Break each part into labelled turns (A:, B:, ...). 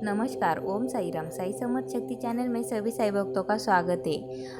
A: नमस्कार। ओम साई राम। साई समर्थ शक्ति चैनल में सभी साई भक्तों का स्वागत है।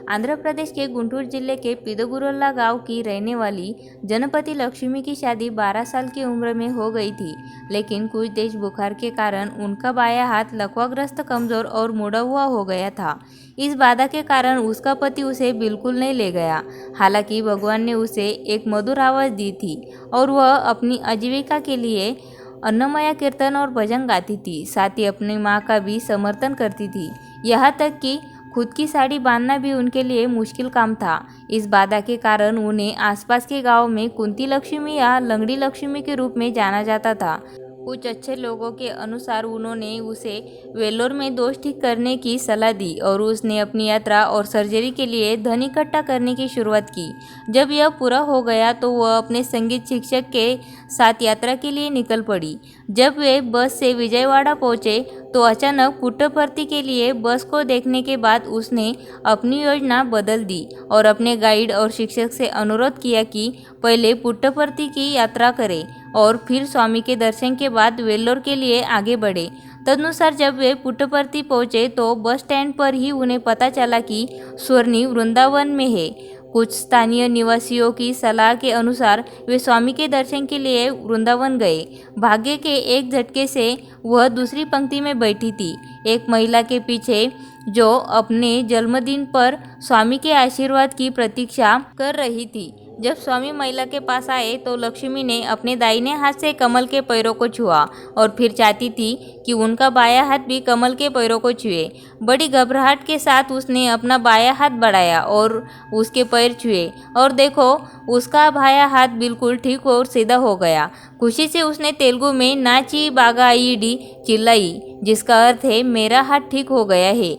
A: आंध्र प्रदेश के गुंटूर जिले के पिदुगुरोला गांव की रहने वाली जनपति लक्ष्मी की शादी 12 साल की उम्र में हो गई थी, लेकिन कुछ देश बुखार के कारण उनका बायां हाथ लकवाग्रस्त, कमजोर और मुड़ा हुआ हो गया था। इस बाधा के कारण उसका पति उसे बिल्कुल नहीं ले गया। हालांकि भगवान ने उसे एक मधुर आवाज़ दी थी और वह अपनी आजीविका के लिए अन्नमया कीर्तन और भजन गाती थी। साथ ही अपनी माँ का भी समर्थन करती थी, यहाँ तक कि खुद की साड़ी बांधना भी उनके लिए मुश्किल काम था। इस बाधा के कारण उन्हें आसपास के गांव में कुंती लक्ष्मी या लंगड़ी लक्ष्मी के रूप में जाना जाता था। कुछ अच्छे लोगों के अनुसार उन्होंने उसे वेल्लोर में दोष ठीक करने की सलाह दी और उसने अपनी यात्रा और सर्जरी के लिए धन इकट्ठा करने की शुरुआत की। जब यह पूरा हो गया तो वह अपने संगीत शिक्षक के साथ यात्रा के लिए निकल पड़ी। जब वे बस से विजयवाड़ा पहुंचे तो अचानक पुट्टपर्ती के लिए बस को देखने के बाद उसने अपनी योजना बदल दी और अपने गाइड और शिक्षक से अनुरोध किया कि पहले पुट्टपर्ती की यात्रा करें और फिर स्वामी के दर्शन के बाद वेल्लोर के लिए आगे बढ़े। तदनुसार जब वे पुट्टपर्ती पहुंचे तो बस स्टैंड पर ही उन्हें पता चला कि स्वर्णी वृंदावन में है। कुछ स्थानीय निवासियों की सलाह के अनुसार वे स्वामी के दर्शन के लिए वृंदावन गए। भाग्य के एक झटके से वह दूसरी पंक्ति में बैठी थी, एक महिला के पीछे जो अपने जन्मदिन पर स्वामी के आशीर्वाद की प्रतीक्षा कर रही थी। जब स्वामी महिला के पास आए तो लक्ष्मी ने अपने दाहिने हाथ से कमल के पैरों को छुआ और फिर चाहती थी कि उनका बायां हाथ भी कमल के पैरों को छुए। बड़ी घबराहट के साथ उसने अपना बायां हाथ बढ़ाया और उसके पैर छुए और देखो, उसका बायां हाथ बिल्कुल ठीक और सीधा हो गया। खुशी से उसने तेलुगु में नाची बागाईडी चिल्लाई, जिसका अर्थ है मेरा हाथ ठीक हो गया है।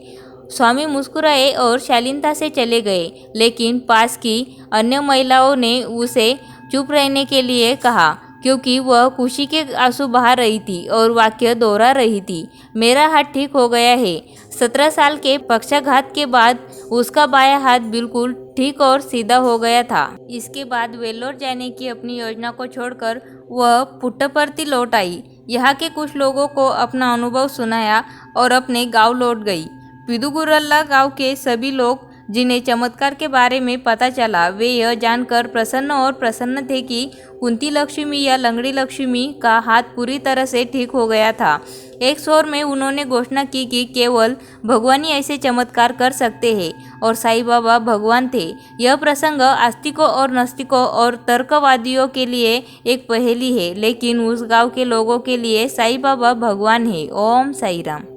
A: स्वामी मुस्कुराए और शालीनता से चले गए, लेकिन पास की अन्य महिलाओं ने उसे चुप रहने के लिए कहा क्योंकि वह खुशी के आंसू बहा रही थी और वाक्य दोहरा रही थी, मेरा हाथ ठीक हो गया है। 17 साल के पक्षाघात के बाद उसका बायां हाथ बिल्कुल ठीक और सीधा हो गया था। इसके बाद वेल्लोर जाने की अपनी योजना को छोड़कर वह पुट्टपर्ती लौट आई। यहाँ के कुछ लोगों को अपना अनुभव सुनाया और अपने गांव लौट गई। पिदुगुरल्ला गांव के सभी लोग जिन्हें चमत्कार के बारे में पता चला, वे यह जानकर प्रसन्न थे कि कुंती लक्ष्मी या लंगड़ी लक्ष्मी का हाथ पूरी तरह से ठीक हो गया था। एक स्वर में उन्होंने घोषणा की कि केवल भगवान ही ऐसे चमत्कार कर सकते हैं और साईं बाबा भगवान थे। यह प्रसंग आस्तिकों और नास्तिकों और तर्कवादियों के लिए एक पहेली है, लेकिन उस गांव के लोगों के लिए साईं बाबा भगवान है। ओम साई राम।